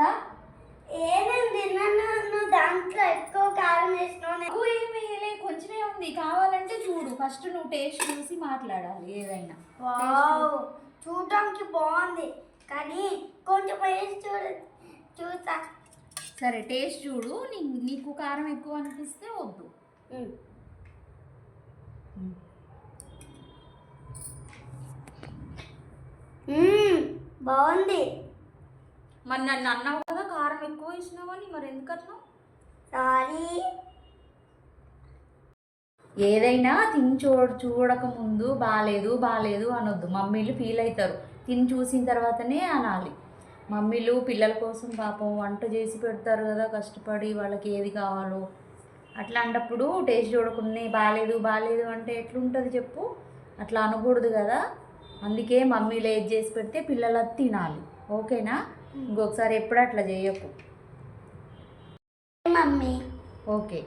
ఉందా? ఏమేమి తిన్నాను? నువ్వు దాంట్లో ఎక్కువ కారం వేసినావు. ఎక్కువ ఏమి వేయలే, కొంచెమే ఉంది. కావాలంటే చూడు, ఫస్ట్ నువ్వు టేస్ట్ చూసి మాట్లాడాలి ఏదైనా. వావ్, చూడడానికి బాగుంది కానీ కొంచెం వేసి చూసా. సరే టేస్ట్ చూడు, నీకు కారం ఎక్కువ అనిపిస్తే వద్దు. బాగుంది. మరి నన్ను అన్నావు కదా కారం ఎక్కువ వేసినావని, మరి ఎందుకన్నా? సారీ. ఏదైనా తిని చూడక ముందు బాగాలేదు అనొద్దు. మమ్మీలు ఫీల్ అవుతారు. తిని చూసిన తర్వాతనే అనాలి. మమ్మీలు పిల్లల కోసం పాపం వంట చేసి పెడతారు కదా కష్టపడి, వాళ్ళకి ఏది కావాలో. అట్లాంటప్పుడు టేస్ట్ చూడకుండా బాగాలేదు అంటే ఎట్లుంటుంది చెప్పు? అట్లా అనకూడదు కదా. అందుకే మమ్మీలు ఏది చేసి పెడితే పిల్లలు అది తినాలి. ఓకేనా? ఇంకొకసారి ఎప్పుడు అట్లా చేయకు. మమ్మీ. ఓకే.